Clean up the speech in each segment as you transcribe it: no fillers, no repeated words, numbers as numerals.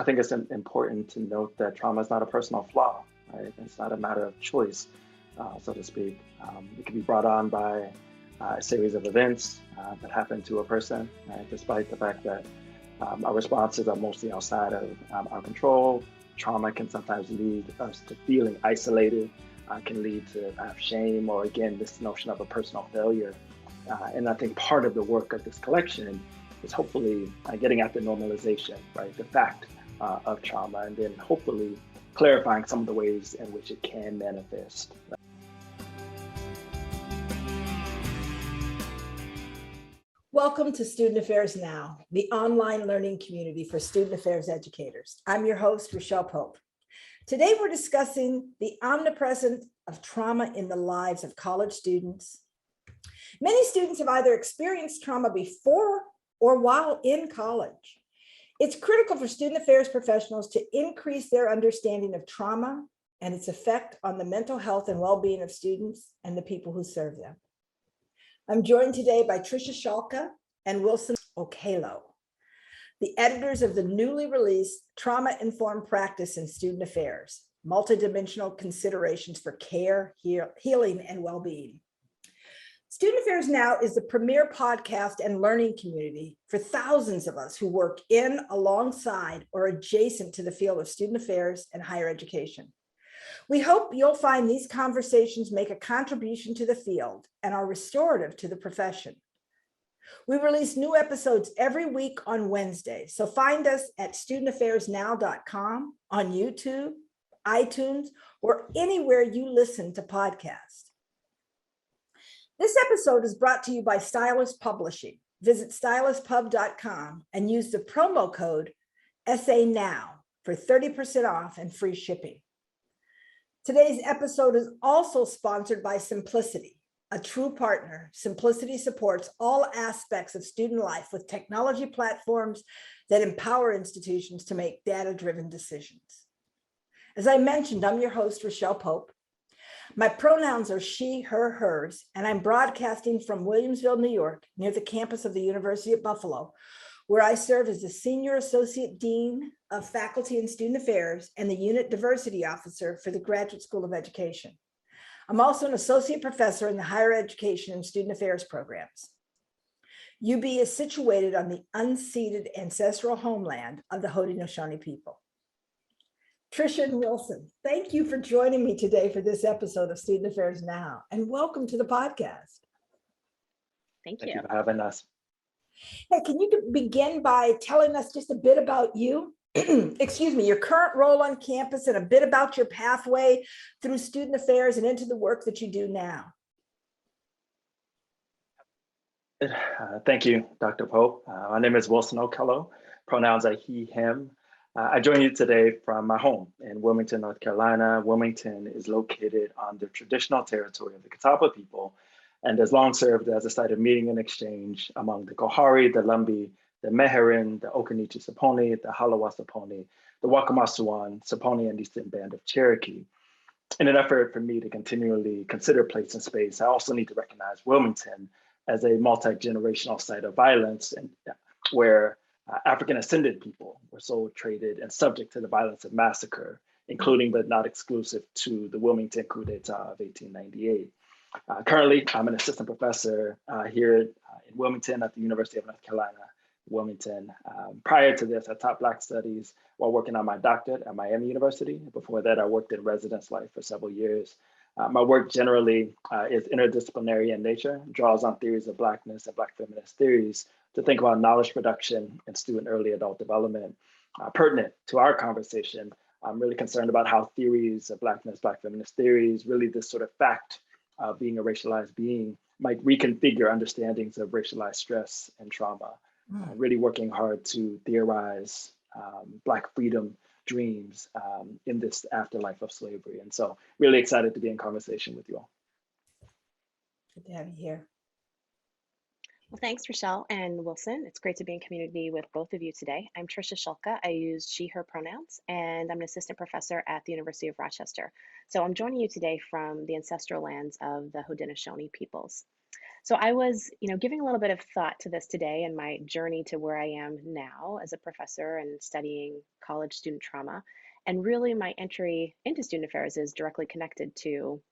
I think it's important to note that trauma is not a personal flaw, right? It's not a matter of choice, so to speak. It can be brought on by a series of events that happen to a person, right? Despite the fact that our responses are mostly outside of our control. Trauma can sometimes lead us to feeling isolated, can lead to shame, or again, this notion of a personal failure. And I think part of the work of this collection is hopefully getting at the normalization, right? The fact of trauma, and then hopefully clarifying some of the ways in which it can manifest. Welcome to Student Affairs Now, the online learning community for student affairs educators. I'm your host, Rochelle Pope. Today, we're discussing the omnipresent of trauma in the lives of college students. Many students have either experienced trauma before or while in college. It's critical for student affairs professionals to increase their understanding of trauma and its effect on the mental health and well-being of students and the people who serve them. I'm joined today by Tricia Schalke and Wilson Okelo, the editors of the newly released Trauma-Informed Practice in Student Affairs, Multidimensional Considerations for Care, Healing, and Well-Being. Student Affairs Now is the premier podcast and learning community for thousands of us who work in, alongside, or adjacent to the field of student affairs and higher education. We hope you'll find these conversations make a contribution to the field and are restorative to the profession. We release new episodes every week on Wednesday, so find us at studentaffairsnow.com, on YouTube, iTunes, or anywhere you listen to podcasts. This episode is brought to you by Stylus Publishing. Visit styluspub.com and use the promo code SANOW for 30% off and free shipping. Today's episode is also sponsored by Simplicity, a true partner. Simplicity supports all aspects of student life with technology platforms that empower institutions to make data-driven decisions. As I mentioned, I'm your host, Rochelle Pope. My pronouns are she, her, hers, and I'm broadcasting from Williamsville, New York, near the campus of the University of Buffalo, where I serve as the Senior Associate Dean of Faculty and Student Affairs and the Unit Diversity Officer for the Graduate School of Education. I'm also an Associate Professor in the Higher Education and Student Affairs programs. UB is situated on the unceded ancestral homeland of the Haudenosaunee people. Tricia and Wilson, thank you for joining me today for this episode of Student Affairs Now, and welcome to the podcast. Thank Thank you. you for having us. Hey, can you begin by telling us just a bit about you? Excuse me, your current role on campus and a bit about your pathway through student affairs and into the work that you do now. Thank you, Dr. Pope. My name is Wilson Okelo. Pronouns are he, him. I join you today from my home in Wilmington, North Carolina. Wilmington is located on the traditional territory of the Catawba people and has long served as a site of meeting and exchange among the Kohari, the Lumbee, the Meherrin, the Occaneechi Saponi, the Halawa Saponi, the Wakamasuan, Saponi, and Eastern Band of Cherokee. In an effort for me to continually consider place and space, I also need to recognize Wilmington as a multi-generational site of violence, and where African ascended people were sold, traded, and subject to the violence of massacre, including but not exclusive to the Wilmington coup d'etat of 1898. Currently, I'm an assistant professor here in Wilmington at the University of North Carolina, Wilmington. Prior to this, I taught Black Studies while working on my doctorate at Miami University. Before that, I worked in residence life for several years. My work generally is interdisciplinary in nature, draws on theories of Blackness and Black feminist theories to think about knowledge production and student early adult development. Pertinent to our conversation, I'm really concerned about how theories of Blackness, Black feminist theories, really this sort of fact of being a racialized being might reconfigure understandings of racialized stress and trauma. Really working hard to theorize Black freedom dreams in this afterlife of slavery. And so really excited to be in conversation with you all. Good to have you here. Well, thanks, Rochelle and Wilson. It's great to be in community with both of you today. I'm Tricia Schalke. I use she, her pronouns, and I'm an assistant professor at the University of Rochester. So I'm joining you today from the ancestral lands of the Haudenosaunee peoples. So I was, giving a little bit of thought to this today and my journey to where I am now as a professor and studying college student trauma. And really, my entry into student affairs is directly connected to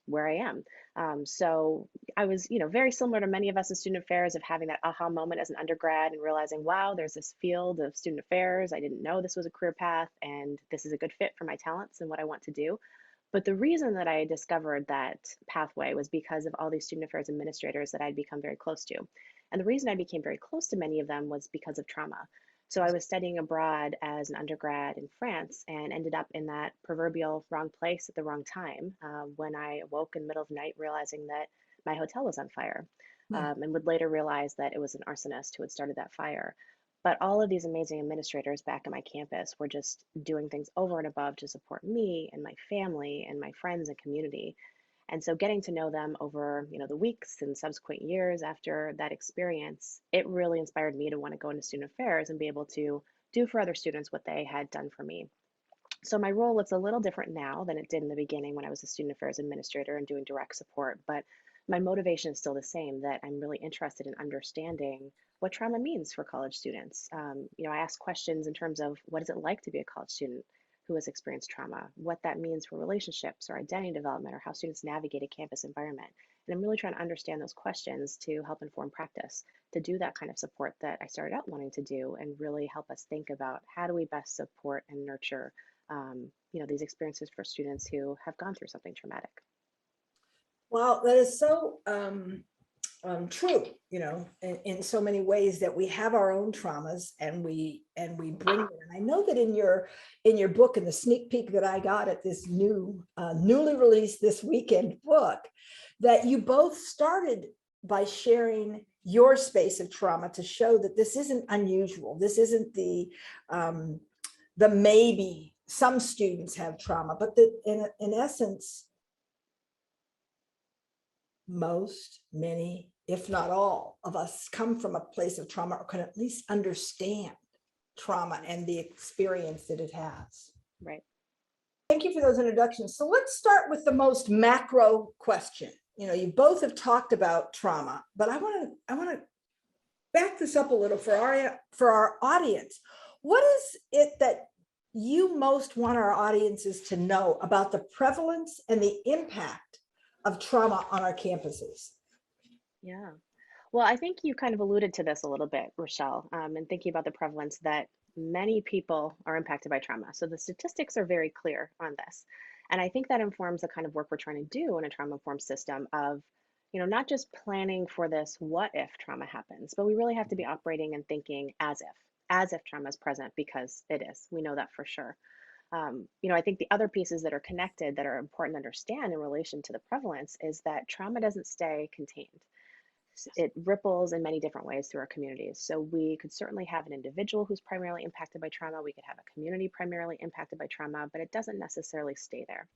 where I am. So I was, very similar to many of us in student affairs of having that aha moment as an undergrad and realizing, wow, there's this field of student affairs. I didn't know this was a career path, and this is a good fit for my talents and what I want to do. But the reason that I discovered that pathway was because of all these student affairs administrators that I'd become very close to. And the reason I became very close to many of them was because of trauma. So I was studying abroad as an undergrad in France and ended up in that proverbial wrong place at the wrong time when I awoke in the middle of the night realizing that my hotel was on fire, and would later realize that it was an arsonist who had started that fire. But all of these amazing administrators back at my campus were just doing things over and above to support me and my family and my friends and community. And so getting to know them over, the weeks and subsequent years after that experience, it really inspired me to want to go into student affairs and be able to do for other students what they had done for me. So my role looks a little different now than it did in the beginning when I was a student affairs administrator and doing direct support, but my motivation is still the same, that I'm really interested in understanding what trauma means for college students. I ask questions in terms of what is it like to be a college student who has experienced trauma, what that means for relationships or identity development, or how students navigate a campus environment. And I'm really trying to understand those questions to help inform practice, to do that kind of support that I started out wanting to do, and really help us think about how do we best support and nurture these experiences for students who have gone through something traumatic. Well, that is so true, in so many ways, that we have our own traumas and we bring them. And I know that in your book, in the sneak peek that I got at this newly released this weekend book, that you both started by sharing your space of trauma to show that this isn't unusual. This isn't the maybe some students have trauma, but that in essence, many, if not all of us come from a place of trauma, or can at least understand trauma and the experience that it has. Right. Thank you for those introductions. So let's start with the most macro question. You both have talked about trauma, but I want to back this up a little for our audience. What is it that you most want our audiences to know about the prevalence and the impact of trauma on our campuses? Yeah. Well, I think you kind of alluded to this a little bit, Rochelle, and thinking about the prevalence that many people are impacted by trauma. So the statistics are very clear on this. And I think that informs the kind of work we're trying to do in a trauma-informed system of, not just planning for this what if trauma happens, but we really have to be operating and thinking as if trauma is present, because it is. We know that for sure. I think the other pieces that are connected that are important to understand in relation to the prevalence is that trauma doesn't stay contained. It ripples in many different ways through our communities. So we could certainly have an individual who's primarily impacted by trauma. We could have a community primarily impacted by trauma, but it doesn't necessarily stay there.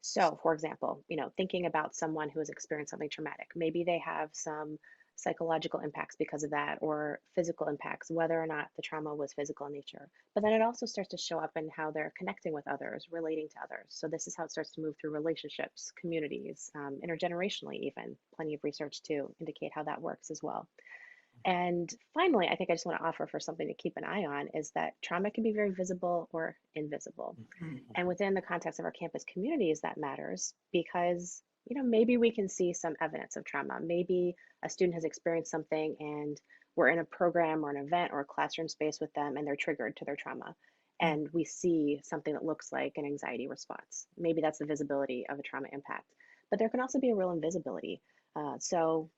So, for example, thinking about someone who has experienced something traumatic, maybe they have some psychological impacts because of that, or physical impacts, whether or not the trauma was physical in nature. But then it also starts to show up in how they're connecting with others, relating to others. So this is how it starts to move through relationships, communities, intergenerationally even. Plenty of research to indicate how that works as well. And finally, I think I just want to offer for something to keep an eye on is that trauma can be very visible or invisible. And within the context of our campus communities, that matters because, maybe we can see some evidence of trauma. Maybe a student has experienced something and we're in a program or an event or a classroom space with them and they're triggered to their trauma. And we see something that looks like an anxiety response. Maybe that's the visibility of a trauma impact. But there can also be a real invisibility. So,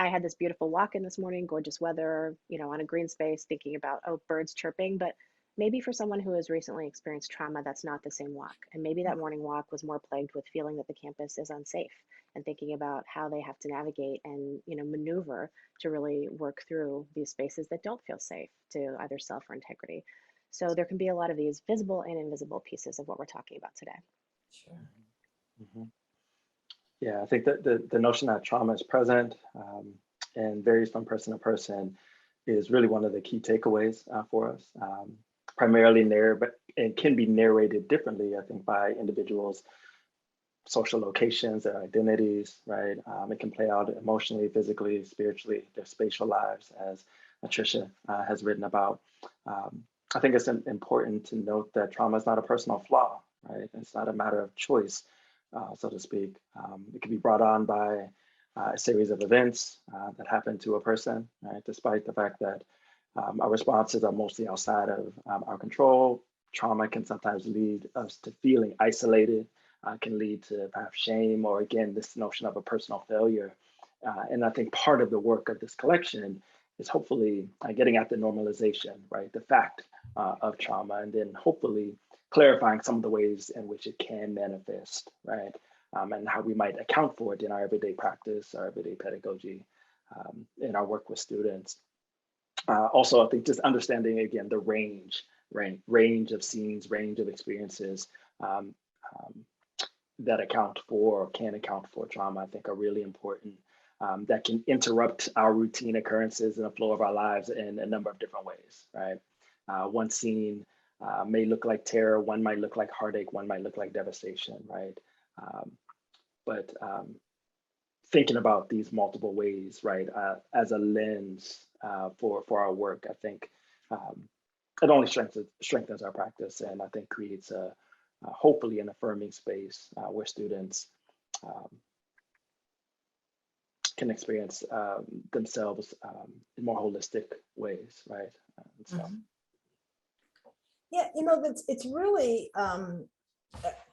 I had this beautiful walk in this morning, gorgeous weather, on a green space, thinking about, birds chirping. But maybe for someone who has recently experienced trauma, that's not the same walk. And maybe that morning walk was more plagued with feeling that the campus is unsafe and thinking about how they have to navigate and, maneuver to really work through these spaces that don't feel safe to either self or integrity. So there can be a lot of these visible and invisible pieces of what we're talking about today. Sure. Mm-hmm. Yeah, I think that the notion that trauma is present and varies from person to person is really one of the key takeaways for us. Primarily but it can be narrated differently, I think, by individuals social locations, their identities, right? It can play out emotionally, physically, spiritually, their spatial lives, as Tricia has written about. I think it's important to note that trauma is not a personal flaw, right? It's not a matter of choice, so to speak. It can be brought on by a series of events that happen to a person, right? Despite the fact that our responses are mostly outside of our control. Trauma can sometimes lead us to feeling isolated, can lead to perhaps shame, or again, this notion of a personal failure. And I think part of the work of this collection is hopefully getting at the normalization, right? The fact of trauma, and then hopefully clarifying some of the ways in which it can manifest, right? And how we might account for it in our everyday practice, our everyday pedagogy, in our work with students. Also, I think just understanding again the range of scenes, range of experiences um, um, that account for or can account for trauma, I think are really important. That can interrupt our routine occurrences and the flow of our lives in a number of different ways, right? One scene may look like terror, one might look like heartache, one might look like devastation, right? Um, but thinking about these multiple ways, right, as a lens for our work, I think it only strengthens our practice, and I think creates hopefully an affirming space where students um, can experience themselves in more holistic ways, right? So. Mhm. Yeah, it's really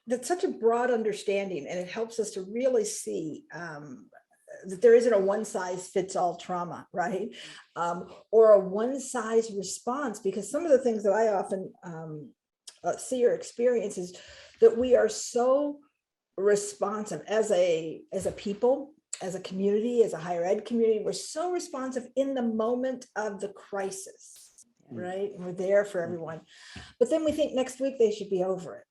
that's such a broad understanding, and it helps us to really see that there isn't a one size fits all trauma, right? Or a one size response, because some of the things that I often see or experience is that we are so responsive as a people, as a community, as a higher ed community. We're so responsive in the moment of the crisis, right? And we're there for everyone. But then we think next week they should be over it.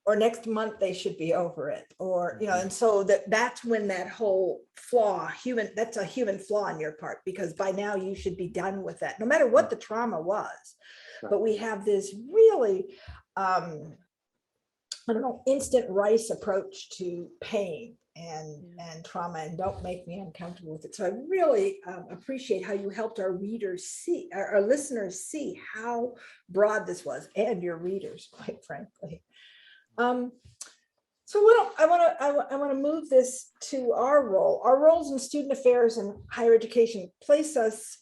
Or next month they should be over it, or and so that's when that whole that's a human flaw on your part, because by now you should be done with that, no matter what the trauma was. But we have this really I don't know, instant rice approach to pain and trauma, and don't make me uncomfortable with it. So I really appreciate how you helped our readers see, our listeners see how broad this was, and your readers, quite frankly. So I want to move this to our role. Our roles in student affairs and higher education place us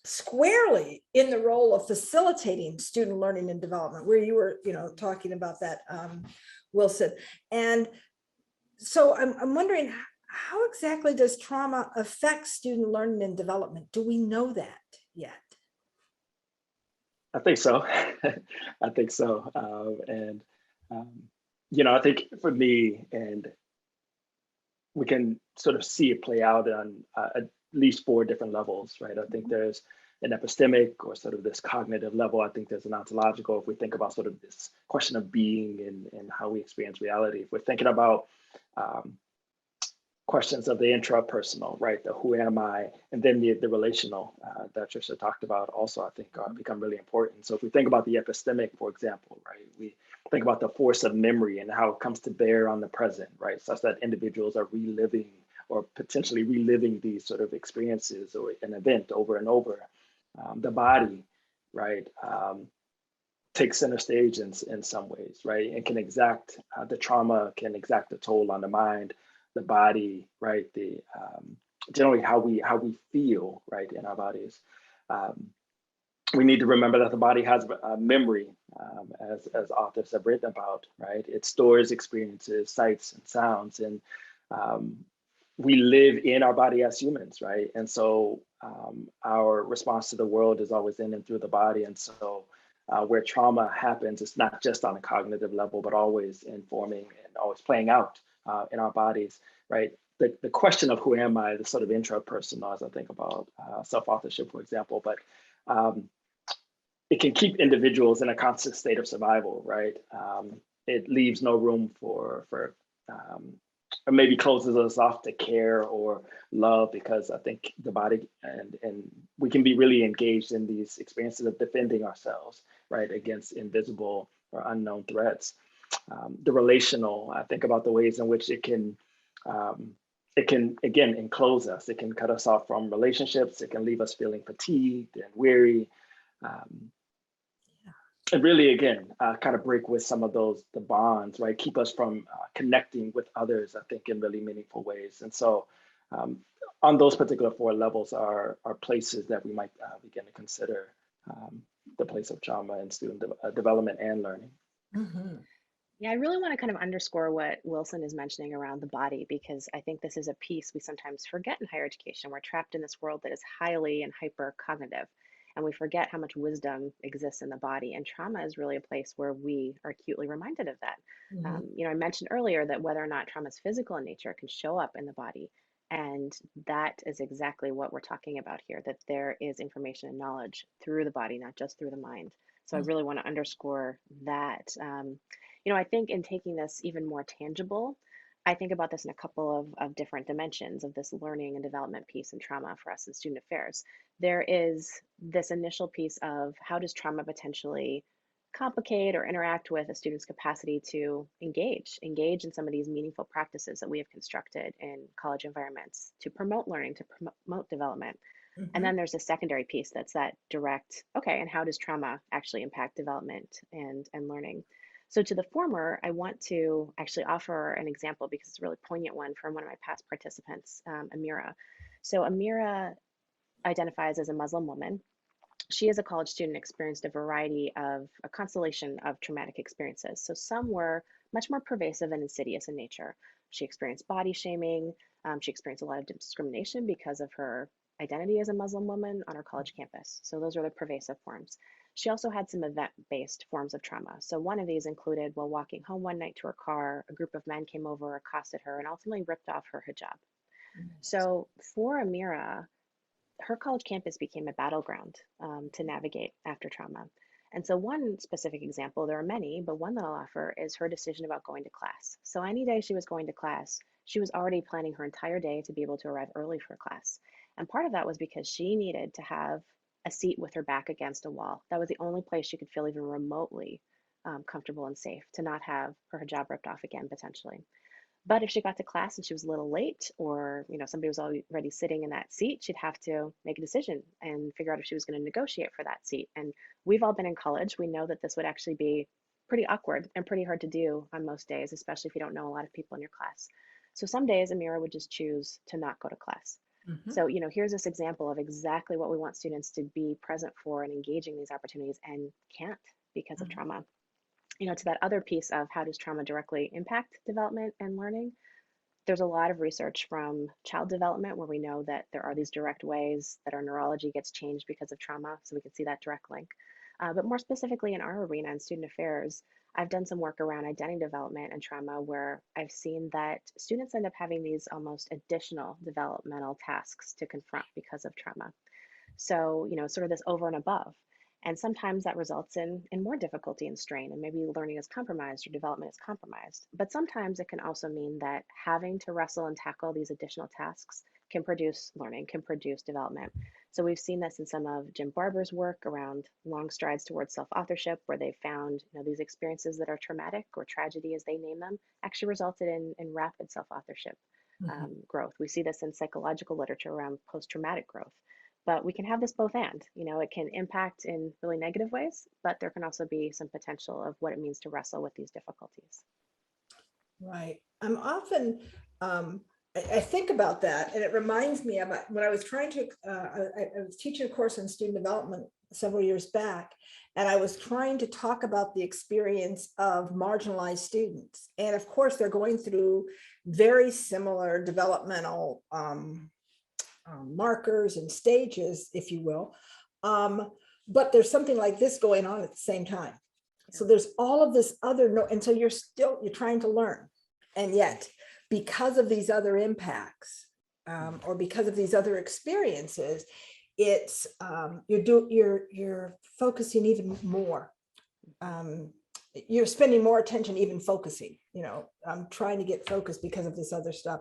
squarely in the role of facilitating student learning and development, where you were, talking about that, Wilson. And so I'm wondering, how exactly does trauma affect student learning and development? Do we know that yet? I think so. I think so. I think for me, and we can sort of see it play out on at least 4 different levels, right? I think there's an epistemic, or sort of this cognitive level. I think there's an ontological, if we think about sort of this question of being and how we experience reality. If we're thinking about questions of the intrapersonal, right? The who am I, and then the relational that Tricia talked about also, I think become really important. So if we think about the epistemic, for example, right, we think about the force of memory and how it comes to bear on the present, right? Such that individuals are reliving or potentially reliving these sort of experiences or an event over and over. The body, right, takes center stage in some ways, right? And can exact, the trauma can exact a toll on the mind, the body, right? The generally how we feel, right, in our bodies. We need to remember that the body has a memory, as authors have written about, right? It stores experiences, sights, and sounds, and we live in our body as humans, right? And so our response to the world is always in and through the body, and so where trauma happens, it's not just on a cognitive level, but always informing and always playing out in our bodies, right? The question of who am I, the sort of intrapersonal, as I think about self-authorship, for example, but it can keep individuals in a constant state of survival, right? It leaves no room for or maybe closes us off to care or love, because I think the body and we can be really engaged in these experiences of defending ourselves, right, against invisible or unknown threats. the relational. I think about the ways in which it can again enclose us. It can cut us off from relationships. It can leave us feeling fatigued and weary. Um, and really, again, kind of break with some of the bonds, right? Keep us from connecting with others, I think, in really meaningful ways. And so on those particular 4 levels are places that we might begin to consider the place of trauma in student development and learning. Mm-hmm. Yeah, I really want to kind of underscore what Wilson is mentioning around the body, because I think this is a piece we sometimes forget in higher education. We're trapped in this world that is highly and hyper cognitive, and we forget how much wisdom exists in the body. And trauma is really a place where we are acutely reminded of that. Mm-hmm. I mentioned earlier that whether or not trauma is physical in nature can show up in the body. And that is exactly what we're talking about here, that there is information and knowledge through the body, not just through the mind. So I really want to underscore that. I think in taking this even more tangible, I think about this in a couple of different dimensions of this learning and development piece in trauma for us in student affairs. There is this initial piece of how does trauma potentially complicate or interact with a student's capacity to engage in some of these meaningful practices that we have constructed in college environments to promote learning, to promote development. And Mm-hmm. then there's a secondary piece that's that direct, okay, and how does trauma actually impact development and learning? So to the former, I want to actually offer an example because it's a really poignant one from one of my past participants, Amira. So Amira identifies as a Muslim woman. She, as a college student, experienced a constellation of traumatic experiences. So some were much more pervasive and insidious in nature. She experienced body shaming. She experienced a lot of discrimination because of her identity as a Muslim woman on her college campus. So those are the pervasive forms. She also had some event-based forms of trauma. So one of these included, while walking home one night to her car, a group of men came over, accosted her, and ultimately ripped off her hijab. So for Amira, her college campus became a battleground to navigate after trauma. And so one specific example, there are many, but one that I'll offer is her decision about going to class. So any day she was going to class, she was already planning her entire day to be able to arrive early for class. And part of that was because she needed to have a seat with her back against a wall. That was the only place she could feel even remotely comfortable and safe to not have her hijab ripped off again, potentially. But if she got to class and she was a little late, or somebody was already sitting in that seat, she'd have to make a decision and figure out if she was going to negotiate for that seat. And we've all been in college. We know that this would actually be pretty awkward and pretty hard to do on most days, especially if you don't know a lot of people in your class. So some days Amira would just choose to not go to class. Mm-hmm. So, here's this example of exactly what we want students to be present for and engaging these opportunities and can't because of trauma. To that other piece of how does trauma directly impact development and learning, there's a lot of research from child development where we know that there are these direct ways that our neurology gets changed because of trauma. So we can see that direct link. But more specifically in our arena in student affairs, I've done some work around identity development and trauma where I've seen that students end up having these almost additional developmental tasks to confront because of trauma. So, sort of this over and above. And sometimes that results in more difficulty and strain, and maybe learning is compromised or development is compromised. But sometimes it can also mean that having to wrestle and tackle these additional tasks can produce learning, can produce development. So we've seen this in some of Jim Barber's work around long strides towards self-authorship, where they found these experiences that are traumatic or tragedy as they name them actually resulted in rapid self-authorship growth. We see this in psychological literature around post-traumatic growth. But we can have this both and, it can impact in really negative ways, but there can also be some potential of what it means to wrestle with these difficulties. Right. I'm often, I think about that, and it reminds me of when I was trying to, I was teaching a course on student development several years back, and I was trying to talk about the experience of marginalized students. And of course, they're going through very similar developmental markers and stages, if you will. But there's something like this going on at the same time. So there's all of this other, and so you're trying to learn. And yet, because of these other impacts, or because of these other experiences, it's you're focusing even more. You're spending more attention even focusing, I'm trying to get focused because of this other stuff.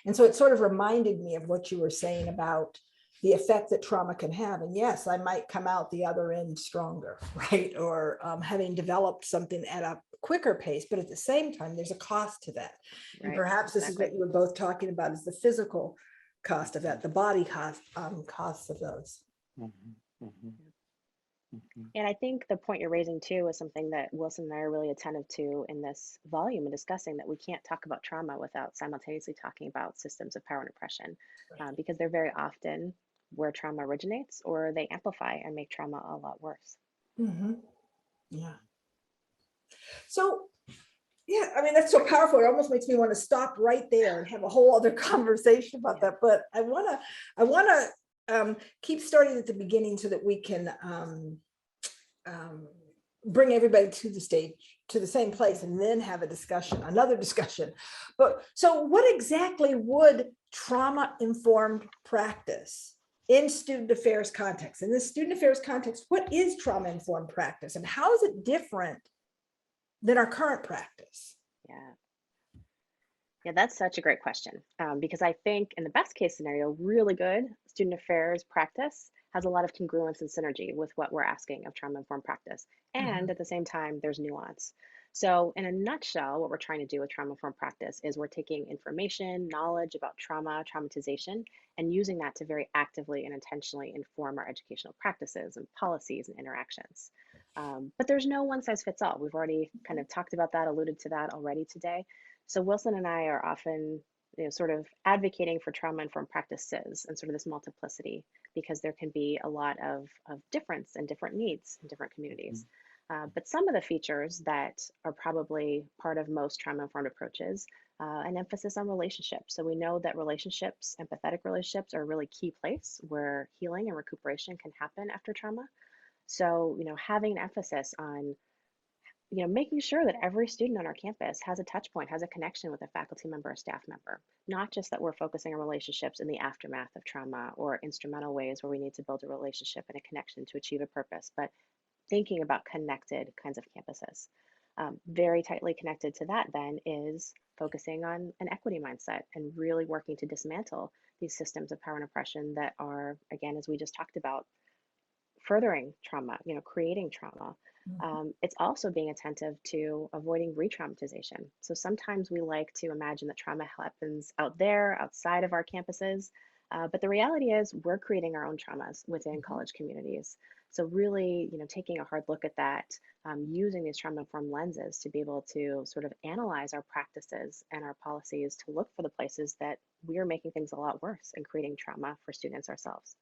And so it sort of reminded me of what you were saying about the effect that trauma can have. And yes, I might come out the other end stronger, right? Or having developed something at a quicker pace, but at the same time, there's a cost to that. Right, and perhaps this is what you were both talking about, is the physical cost of that, the body costs of those. And I think the point you're raising too is something that Wilson and I are really attentive to in this volume and discussing, that we can't talk about trauma without simultaneously talking about systems of power and oppression, because they're very often where trauma originates, or they amplify and make trauma a lot worse. Yeah. So, yeah, I mean, that's so powerful. It almost makes me want to stop right there and have a whole other conversation about that. But I want to keep starting at the beginning so that we can bring everybody to the stage, to the same place, and then have a discussion, another discussion. But so what exactly would trauma-informed practice in student affairs context? In this student affairs context, what is trauma-informed practice, and how is it different than our current practice? Yeah, that's such a great question, because I think in the best case scenario, really good student affairs practice has a lot of congruence and synergy with what we're asking of trauma-informed practice. And at the same time, there's nuance. So in a nutshell, what we're trying to do with trauma-informed practice is we're taking information, knowledge about trauma, traumatization, and using that to very actively and intentionally inform our educational practices and policies and interactions. But there's no one size fits all. We've already kind of talked about that, alluded to that already today. So Wilson and I are often, sort of advocating for trauma-informed practices and sort of this multiplicity, because there can be a lot of difference and different needs in different communities. But some of the features that are probably part of most trauma-informed approaches, an emphasis on relationships. So we know that relationships, empathetic relationships, are a really key place where healing and recuperation can happen after trauma. So, having an emphasis on making sure that every student on our campus has a touch point, has a connection with a faculty member or staff member, not just that we're focusing on relationships in the aftermath of trauma or instrumental ways where we need to build a relationship and a connection to achieve a purpose, but thinking about connected kinds of campuses. Very tightly connected to that then is focusing on an equity mindset and really working to dismantle these systems of power and oppression that are, again, as we just talked about, furthering trauma, creating trauma. It's also being attentive to avoiding re-traumatization. So sometimes we like to imagine that trauma happens out there, outside of our campuses, but the reality is we're creating our own traumas within college communities. So really, taking a hard look at that, using these trauma-informed lenses to be able to sort of analyze our practices and our policies to look for the places that we are making things a lot worse and creating trauma for students ourselves.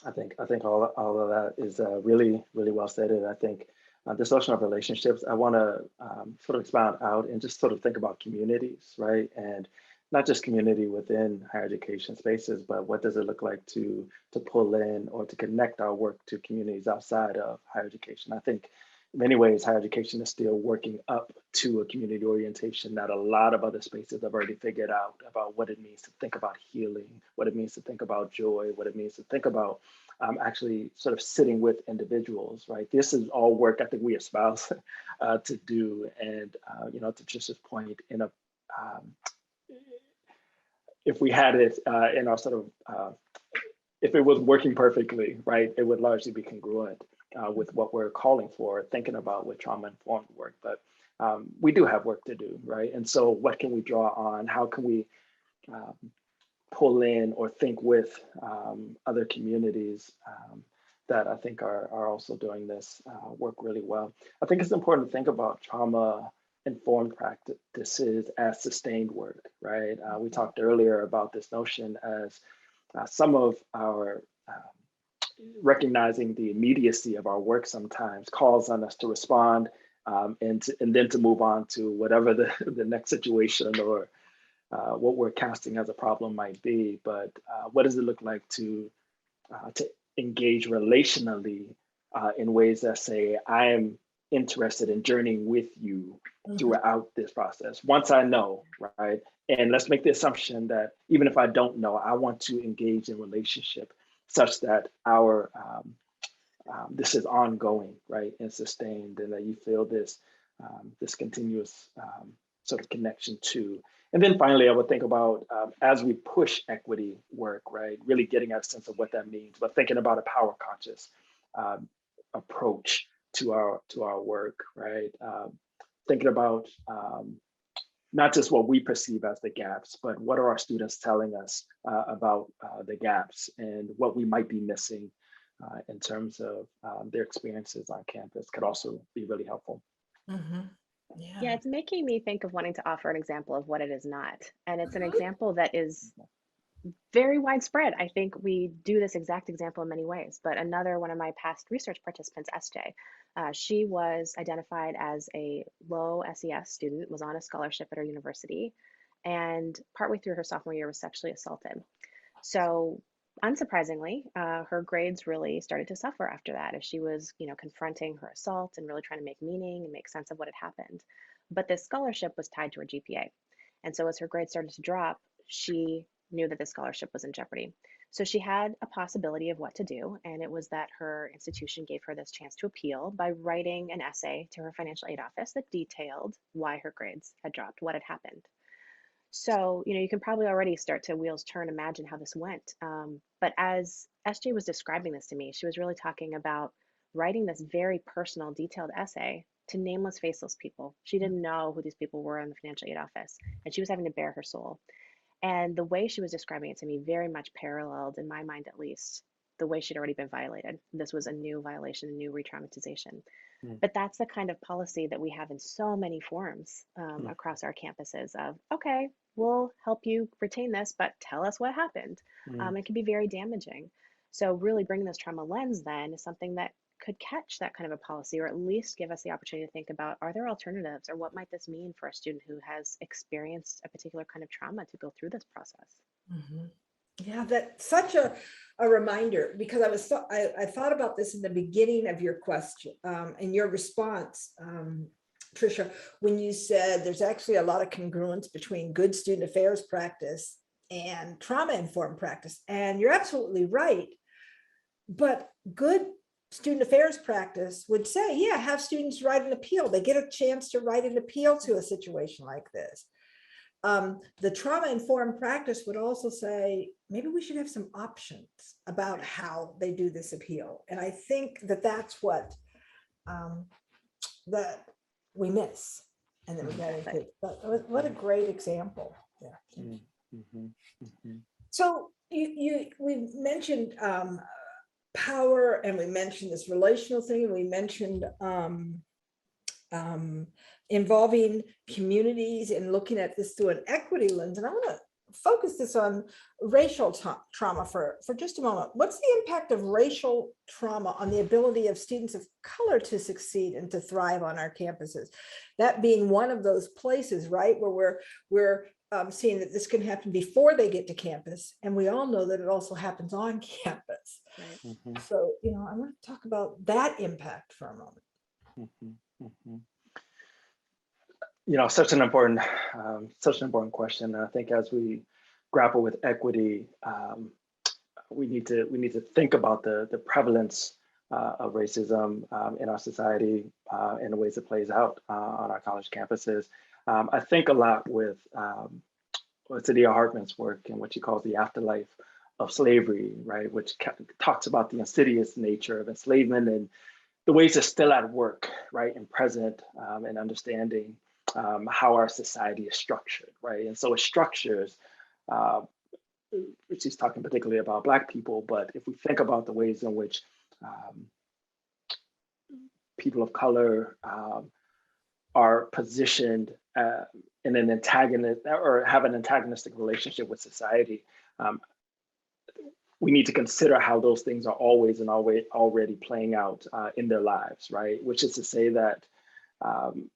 I think all of that is really well stated. I think this notion of relationships, I want to sort of expound out and just sort of think about communities, right? And not just community within higher education spaces, but what does it look like to pull in or to connect our work to communities outside of higher education? I think in many ways, higher education is still working up to a community orientation that a lot of other spaces have already figured out about what it means to think about healing, what it means to think about joy, what it means to think about actually sort of sitting with individuals, right? This is all work I think we espouse to do. And, to Trisha's point, if we had it in our sort of, if it was working perfectly, right, it would largely be congruent with what we're calling for, thinking about with trauma-informed work. But we do have work to do, right? And so what can we draw on? How can we pull in or think with other communities that I think are also doing this work really well? I think it's important to think about trauma-informed practices as sustained work, right? We talked earlier about this notion as some of our recognizing the immediacy of our work sometimes calls on us to respond and then to move on to whatever the next situation or what we're casting as a problem might be. But what does it look like to engage relationally in ways that say, I am interested in journeying with you throughout this process. Once I know, right? And let's make the assumption that even if I don't know, I want to engage in relationship such that our this is ongoing, right, and sustained, and that you feel this this continuous sort of connection to. And then finally, I would think about as we push equity work, right, really getting a sense of what that means, but thinking about a power conscious approach to our work, right? Thinking about not just what we perceive as the gaps, but what are our students telling us about the gaps and what we might be missing in terms of their experiences on campus could also be really helpful. Mhm. Yeah, Yeah. it's making me think of wanting to offer an example of what it is not. And it's an Mhm. example that is very widespread. I think we do this exact example in many ways, but another one of my past research participants, SJ, she was identified as a low SES student, was on a scholarship at her university, and partway through her sophomore year was sexually assaulted. So unsurprisingly, her grades really started to suffer after that as she was, confronting her assault and really trying to make meaning and make sense of what had happened. But this scholarship was tied to her GPA. And so as her grades started to drop, she knew that this scholarship was in jeopardy. So she had a possibility of what to do, and it was that her institution gave her this chance to appeal by writing an essay to her financial aid office that detailed why her grades had dropped, what had happened. So, you can probably already start to wheels turn, imagine how this went. But as SJ was describing this to me, she was really talking about writing this very personal, detailed essay to nameless, faceless people. She didn't know who these people were in the financial aid office, and she was having to bare her soul. And the way she was describing it to me very much paralleled, in my mind at least, the way she'd already been violated. This was a new violation, a new re traumatization. Mm, But that's the kind of policy that we have in so many forums mm, across our campuses of, okay, we'll help you retain this, but tell us what happened. mm, It can be very damaging. So really bringing this trauma lens then is something that could catch that kind of a policy, or at least give us the opportunity to think about, are there alternatives, or what might this mean for a student who has experienced a particular kind of trauma to go through this process? Mhm. Yeah, that's such a reminder, because I thought about this in the beginning of your question, in your response, Tricia, when you said there's actually a lot of congruence between good student affairs practice and trauma-informed practice. And you're absolutely right. But good student affairs practice would say, yeah, have students write an appeal. They get a chance to write an appeal to a situation like this. The trauma-informed practice would also say, maybe we should have some options about how they do this appeal. And I think that that's what that we miss. And then we got into, but what a great example. Yeah. mm, mhm, mhm, So we mentioned power, and we mentioned this relational thing, and we mentioned involving communities and looking at this through an equity lens. And I want to focus this on racial trauma for just a moment. What's the impact of racial trauma on the ability of students of color to succeed and to thrive on our campuses? That being one of those places, right, where we're seeing that this can happen before they get to campus. And we all know that it also happens on campus. Right. mhm, So, I want to talk about that impact for a moment. mhm, mhm. Such an important question. And I think as we grapple with equity, we need to think about the prevalence of racism in our society and the ways it plays out on our college campuses. I think a lot with Sadia Hartman's work and what she calls the afterlife of slavery, right, which talks about the insidious nature of enslavement and the ways it's still at work, right, and present, and understanding how our society is structured, right, and so it structures. Uh, she's talking particularly about Black people, but if we think about the ways in which um, people of color are positioned in an antagonist or have an antagonistic relationship with society, um, we need to consider how those things are always and always already playing out in their lives, right? Which is to say that um,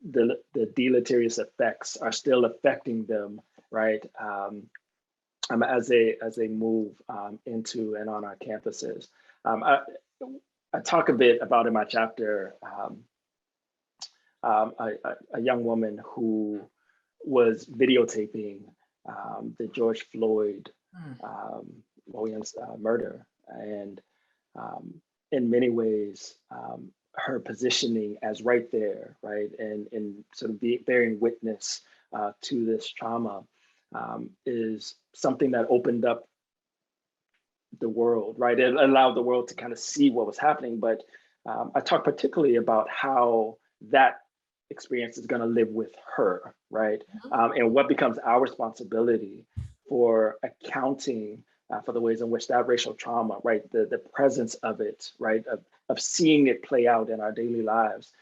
the deleterious effects are still affecting them, right? As they move into and on our campuses. I talk a bit about in my chapter a young woman who was videotaping the George Floyd Williams murder, and in many ways, her positioning as right there, right, and sort of bearing witness to this trauma is something that opened up the world, right? It allowed the world to kind of see what was happening. But I talk particularly about how that experience is going to live with her, right? And what becomes our responsibility for accounting for the ways in which that racial trauma, right, the presence of it, right, of seeing it play out in our daily lives,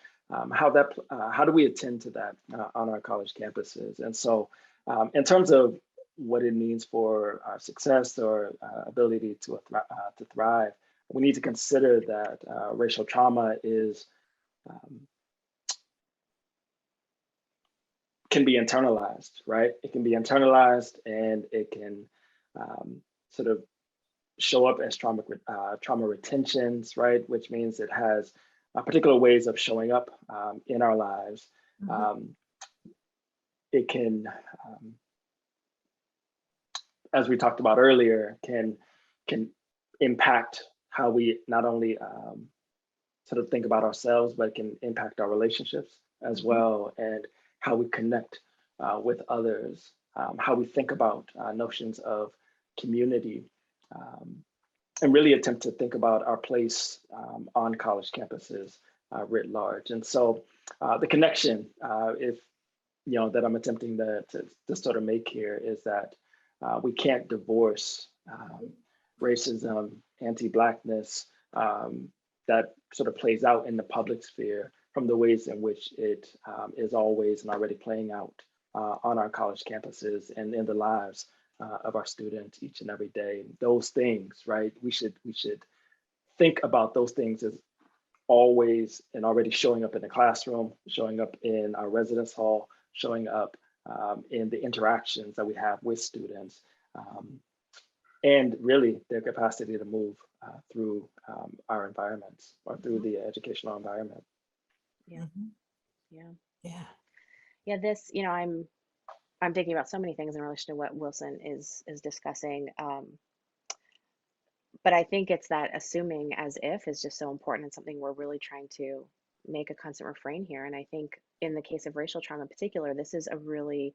how do we attend to that on our college campuses? And so in terms of what it means for our success or ability to thrive, we need to consider that racial trauma can be internalized, right? It can be internalized, and it can sort of show up as trauma retentions, right? Which means it has particular ways of showing up in our lives. It can, as we talked about earlier, can impact how we not only sort of think about ourselves, but it can impact our relationships as well, and how we connect with others, how we think about notions of community, and really attempt to think about our place on college campuses writ large. And so the connection, that I'm attempting to sort of make here is that we can't divorce racism, anti-Blackness that sort of plays out in the public sphere from the ways in which it is always and already playing out on our college campuses and in the lives of our students each and every day. Those things, right? We should think about those things as always and already showing up in the classroom, showing up in our residence hall, showing up in the interactions that we have with students, and really their capacity to move through our environments or through the educational environment. Yeah. This, I'm thinking about so many things in relation to what Wilson is discussing. But I think it's that assuming as if is just so important and something we're really trying to make a constant refrain here. And I think in the case of racial trauma in particular, this is a really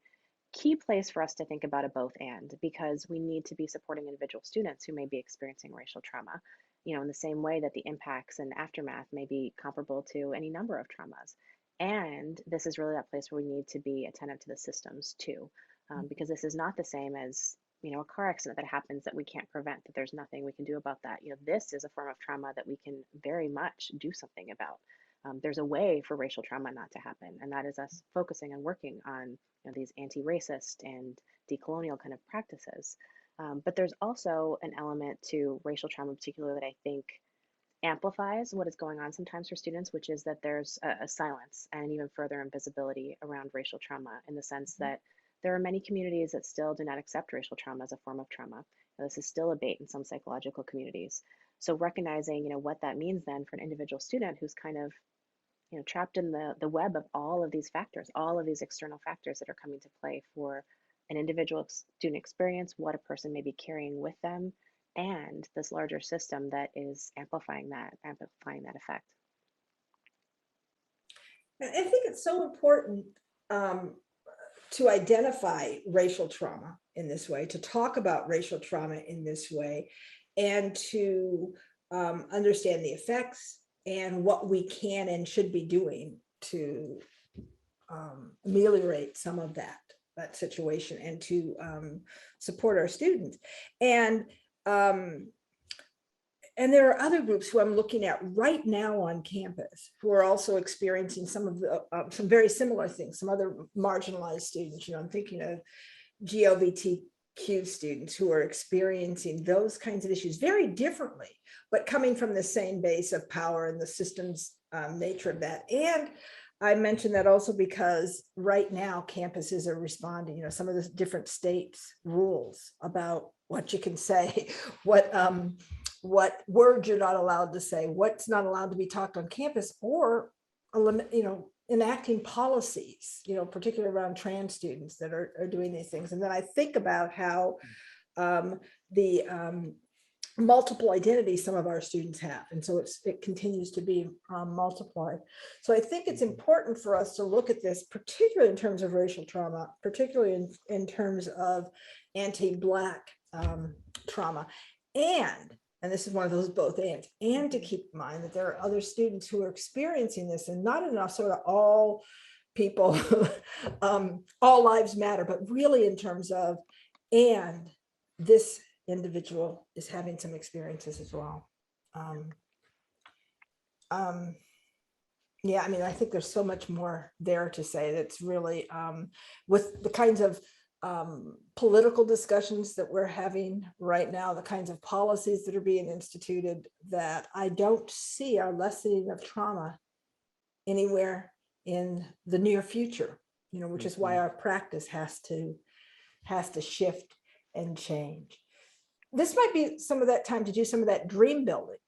key place for us to think about a both and, because we need to be supporting individual students who may be experiencing racial trauma, in the same way that the impacts and aftermath may be comparable to any number of traumas. And this is really that place where we need to be attentive to the systems too, because this is not the same as, a car accident that happens that we can't prevent, that there's nothing we can do about that. This is a form of trauma that we can very much do something about. There's a way for racial trauma not to happen, and that is us focusing and working on these anti-racist and decolonial kind of practices. But there's also an element to racial trauma in particular that I think amplifies what is going on sometimes for students, which is that there's a silence and even further invisibility around racial trauma, in the sense that there are many communities that still do not accept racial trauma as a form of trauma. This is still a bait in some psychological communities. So recognizing, what that means then for an individual student who's kind of, trapped in the web of all of these factors, all of these external factors that are coming to play for an individual student experience, what a person may be carrying with them, and this larger system that is amplifying that effect. I think it's so important to identify racial trauma in this way, to talk about racial trauma in this way, and to understand the effects and what we can and should be doing to ameliorate some of that situation and to support our students. And there are other groups who I'm looking at right now on campus who are also experiencing some of the some very similar things, some other marginalized students. I'm thinking of GLBTQ students who are experiencing those kinds of issues very differently, but coming from the same base of power and the system's nature of that. And I mentioned that also because right now campuses are responding, some of the different states' rules about what you can say, what words you're not allowed to say, what's not allowed to be talked on campus, or enacting policies, particularly around trans students that are doing these things. And then I think about how the multiple identities some of our students have. And so it continues to be multiplied. So I think it's important for us to look at this, particularly in terms of racial trauma, particularly in terms of anti-Black trauma. And this is one of those both and to keep in mind that there are other students who are experiencing this, and not enough sort of all people, all lives matter, but really in terms of, and this individual is having some experiences as well. Yeah, I mean, I think there's so much more there to say. That's really with the kinds of political discussions that we're having right now, the kinds of policies that are being instituted, that I don't see our lessening of trauma anywhere in the near future, you know, which is why our practice has to shift and change. This might be some of that time to do some of that dream building,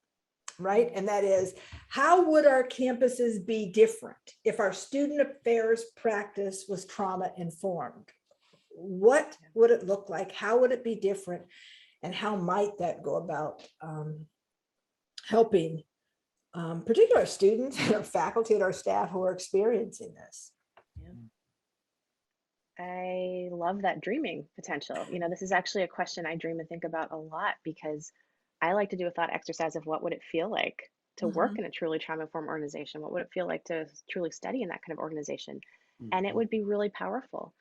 right? And that is, how would our campuses be different if our student affairs practice was trauma informed? What would it look like? How would it be different? And how might that go about helping particularly our students and our faculty and our staff who are experiencing this? Yeah. I love that dreaming potential. You know, this is actually a question I dream and think about a lot, because I like to do a thought exercise of what would it feel like to work in a truly trauma-informed organization? What would it feel like to truly study in that kind of organization? And it would be really powerful,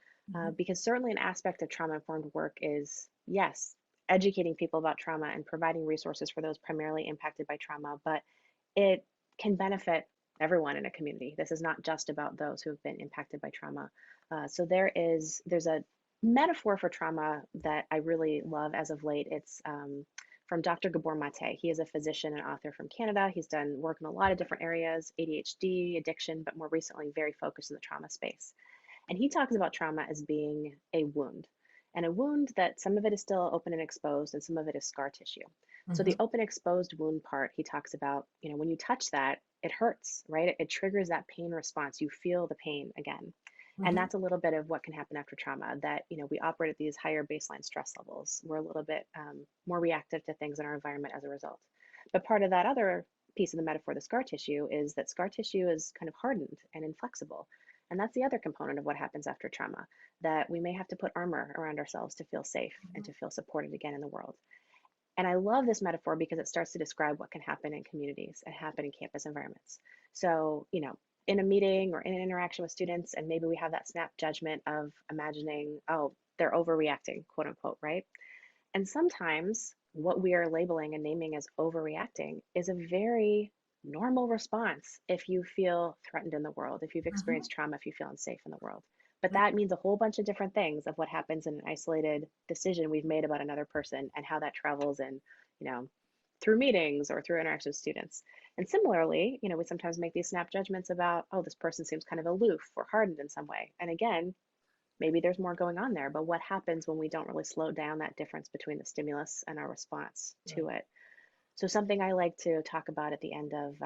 because certainly an aspect of trauma-informed work is, yes, educating people about trauma and providing resources for those primarily impacted by trauma, but it can benefit everyone in a community. This is not just about those who have been impacted by trauma. So there's a metaphor for trauma that I really love as of late. It's from Dr. Gabor Mate. He is a physician and author from Canada. He's done work in a lot of different areas, ADHD, addiction, but more recently very focused in the trauma space. And he talks about trauma as being a wound, and a wound that some of it is still open and exposed and some of it is scar tissue. So the open exposed wound part, he talks about, you know, when you touch that, it hurts, right? It triggers that pain response. You feel the pain again. And that's a little bit of what can happen after trauma, that, you know, we operate at these higher baseline stress levels. We're a little bit more reactive to things in our environment as a result. But part of that other piece of the metaphor, the scar tissue, is that scar tissue is kind of hardened and inflexible. And that's the other component of what happens after trauma, that we may have to put armor around ourselves to feel safe and to feel supported again in the world. And I love this metaphor because it starts to describe what can happen in communities and happen in campus environments. So, you know, in a meeting or in an interaction with students, and maybe we have that snap judgment of imagining, oh, they're overreacting, quote unquote, right? And sometimes what we are labeling and naming as overreacting is a very normal response if you feel threatened in the world, if you've experienced trauma, if you feel unsafe in the world. But that means a whole bunch of different things of what happens in an isolated decision we've made about another person and how that travels in, you know, through meetings or through interactions with students. And similarly, you know, we sometimes make these snap judgments about, oh, this person seems kind of aloof or hardened in some way. And again, maybe there's more going on there, but what happens when we don't really slow down that difference between the stimulus and our response to it? So something I like to talk about at the end of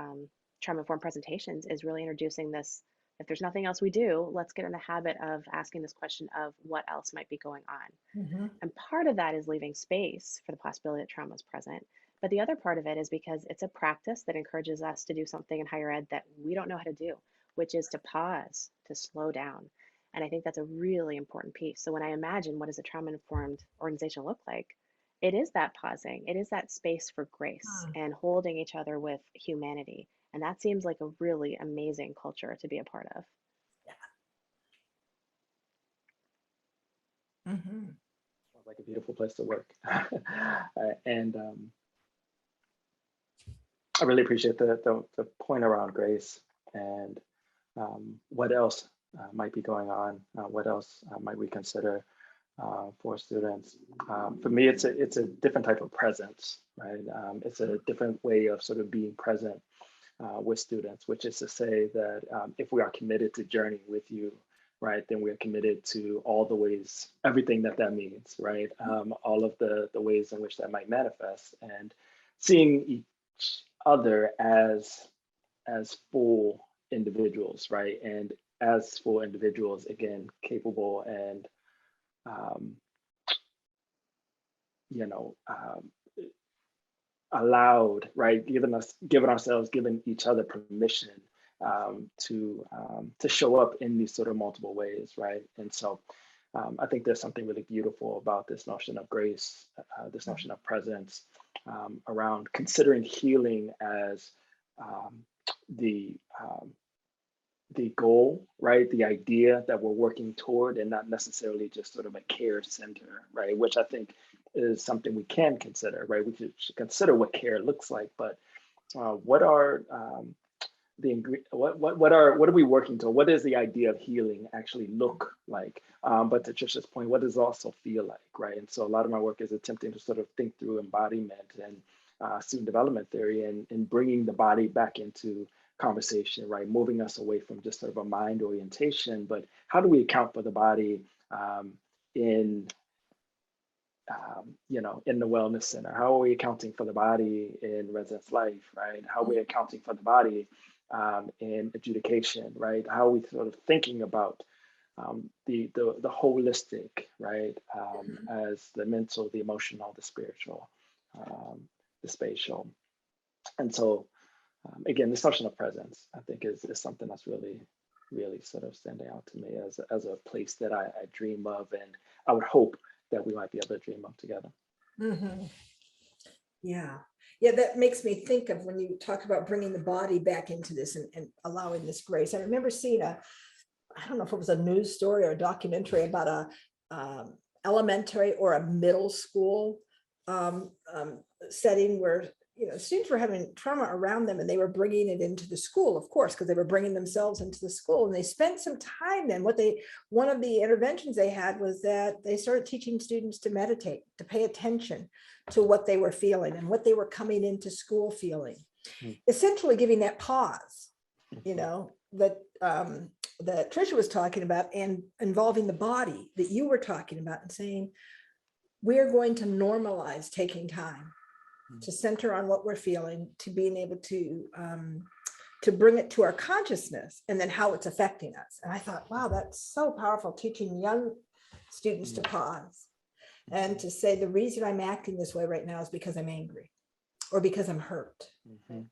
trauma-informed presentations is really introducing this. If there's nothing else we do, let's get in the habit of asking this question of what else might be going on. And part of that is leaving space for the possibility that trauma is present. But the other part of it is because it's a practice that encourages us to do something in higher ed that we don't know how to do, which is to pause, to slow down. And I think that's a really important piece. So when I imagine what does a trauma-informed organization look like, it is that pausing, it is that space for grace and holding each other with humanity. And that seems like a really amazing culture to be a part of. Sounds like a beautiful place to work. And I really appreciate the point around grace and what else might be going on. What else might we consider for students? For me, it's a different type of presence, right? It's a different way of sort of being present with students, which is to say that if we are committed to journeying with you, right, then we're committed to all the ways, everything that means, right? All of the ways in which that might manifest, and seeing each other as full individuals, right? And as full individuals, again, capable and you know, allowed, right? Giving each other permission to show up in these sort of multiple ways, right? And so I think there's something really beautiful about this notion of grace, this notion of presence, around considering healing as um, the the goal, right? The idea that we're working toward, and not necessarily just sort of a care center, right? Which I think is something we can consider, right? We should consider what care looks like, but what are what are we working toward? What does the idea of healing actually look like? But to Trisha's point, what does it also feel like, right? And so a lot of my work is attempting to sort of think through embodiment and student development theory, and bringing the body back into conversation, right? Moving us away from just sort of a mind orientation, but how do we account for the body in in the wellness center? How are we accounting for the body in residence life, right? How are we accounting for the body in adjudication, right? How are we sort of thinking about the holistic, right? As the mental, the emotional, the spiritual, the spatial. And so, again, this notion of presence, I think, is something that's really sort of standing out to me as a place that I dream of, and I would hope that we might be able to dream of together. Mhm. Yeah. Yeah, that makes me think of when you talk about bringing the body back into this and allowing this grace. I remember seeing I don't know if it was a news story or a documentary about a elementary or a middle school setting where students were having trauma around them, and they were bringing it into the school, of course, because they were bringing themselves into the school. And they spent some time then. One of the interventions they had was that they started teaching students to meditate, to pay attention to what they were feeling and what they were coming into school feeling, essentially giving that pause, that Trisha was talking about, and involving the body that you were talking about, and saying, we're going to normalize taking time to center on what we're feeling, to being able to bring it to our consciousness, and then how it's affecting us. And I thought, wow, that's so powerful, teaching young students to pause and to say, the reason I'm acting this way right now is because I'm angry, or because I'm hurt,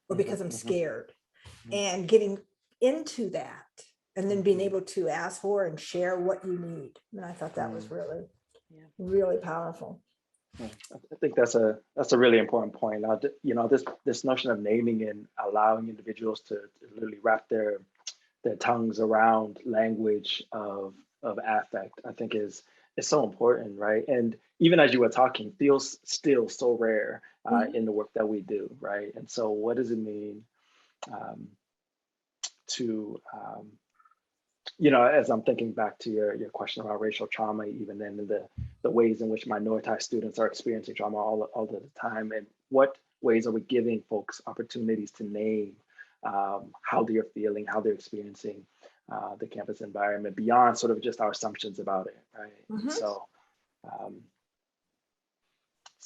or because I'm scared, and getting into that, and then being able to ask for and share what you need. And I thought that was really, really powerful. I think that's a really important point. This notion of naming and allowing individuals to literally wrap their tongues around language of affect, I think is so important, right? And even as you were talking, feels still so rare in the work that we do, right? And so, what does it mean to as I'm thinking back to your question about racial trauma, even then, the ways in which minoritized students are experiencing trauma all the time, and what ways are we giving folks opportunities to name how they're feeling, how they're experiencing the campus environment beyond sort of just our assumptions about it, right? So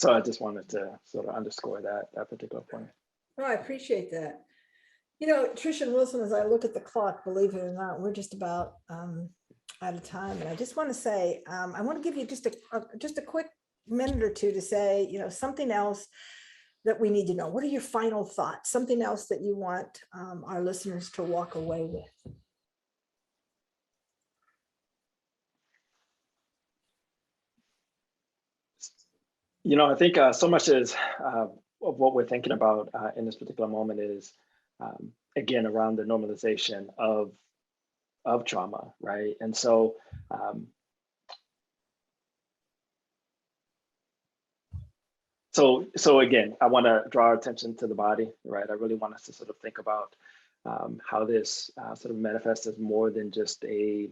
I just wanted to sort of underscore that particular point. Oh, I appreciate that. Trisha and Wilson, as I look at the clock, believe it or not, we're just about out of time. And I just want to say, I want to give you just a quick minute or two to say, something else that we need to know. What are your final thoughts? Something else that you want our listeners to walk away with? I think so much of what we're thinking about in this particular moment is, again, around the normalization of trauma, right? And so, so again, I want to draw our attention to the body, right? I really want us to sort of think about how this sort of manifests as more than just a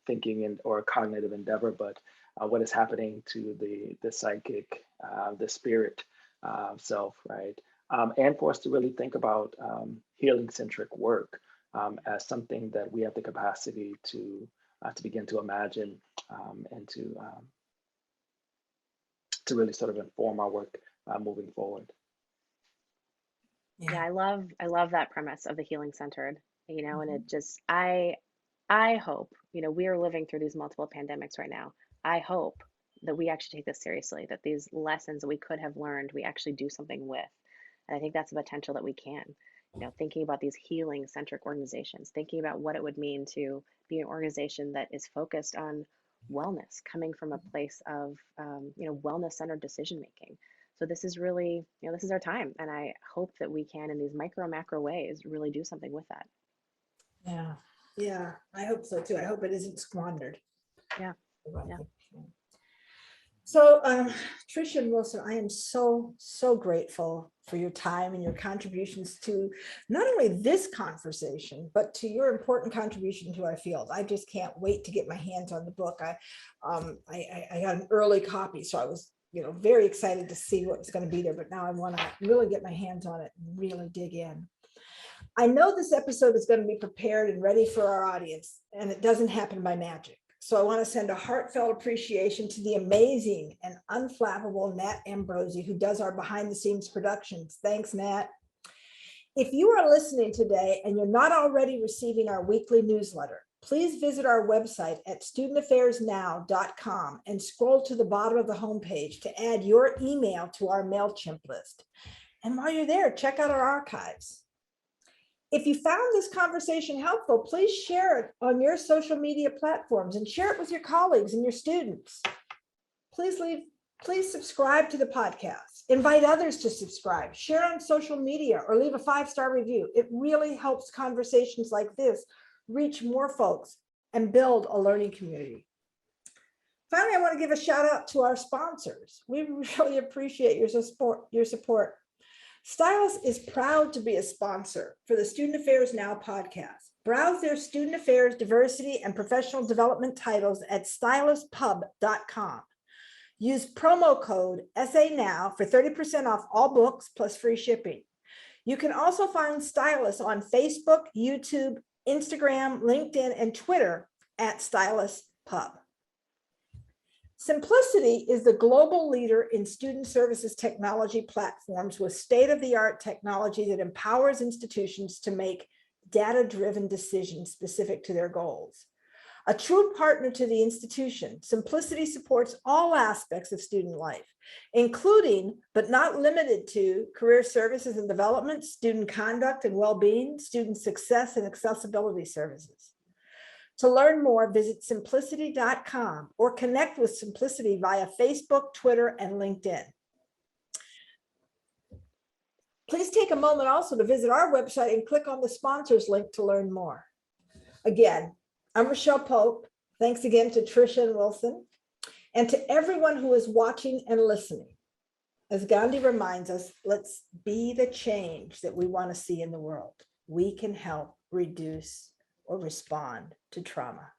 thinking or a cognitive endeavor, but what is happening to the psychic, the spirit self, right? And for us to really think about healing-centric work as something that we have the capacity to begin to imagine and to really sort of inform our work moving forward. Yeah, I love that premise of the healing centered, and it just, I hope, we are living through these multiple pandemics right now. I hope that we actually take this seriously, that these lessons that we could have learned, we actually do something with. And I think that's a potential that we can, thinking about these healing centric organizations, thinking about what it would mean to be an organization that is focused on wellness, coming from a place of, wellness centered decision making. So this is really, this is our time. And I hope that we can, in these micro, macro ways, really do something with that. Yeah. Yeah. I hope so too. I hope it isn't squandered. Yeah. Yeah. So, Tricia and Wilson, I am so grateful for your time and your contributions to not only this conversation, but to your important contribution to our field. I just can't wait to get my hands on the book. I got an early copy, so I was, very excited to see what's going to be there. But now I want to really get my hands on it and really dig in. I know this episode is going to be prepared and ready for our audience, and it doesn't happen by magic. So I want to send a heartfelt appreciation to the amazing and unflappable Nat Ambrosi, who does our behind the scenes productions. Thanks, Nat. If you are listening today and you're not already receiving our weekly newsletter, please visit our website at studentaffairsnow.com and scroll to the bottom of the homepage to add your email to our MailChimp list. And while you're there, check out our archives. If you found this conversation helpful, please share it on your social media platforms and share it with your colleagues and your students. Please subscribe to the podcast. Invite others to subscribe, share on social media, or leave a 5-star review. It really helps conversations like this reach more folks and build a learning community. Finally, I want to give a shout out to our sponsors. We really appreciate your support. Stylus is proud to be a sponsor for the Student Affairs Now podcast. Browse their student affairs, diversity, and professional development titles at styluspub.com. Use promo code SANOW for 30% off all books plus free shipping. You can also find Stylus on Facebook, YouTube, Instagram, LinkedIn, and Twitter at styluspub. Simplicity is the global leader in student services technology platforms with state-of-the-art technology that empowers institutions to make data-driven decisions specific to their goals. A true partner to the institution, Simplicity supports all aspects of student life, including, but not limited to, career services and development, student conduct and well-being, student success, and accessibility services. To learn more, visit simplicity.com or connect with Simplicity via Facebook, Twitter, and LinkedIn. Please take a moment also to visit our website and click on the sponsors link to learn more. Again, I'm Rochelle Pope. Thanks again to Tricia and Wilson, and to everyone who is watching and listening. As Gandhi reminds us, let's be the change that we want to see in the world. We can help reduce or respond to trauma.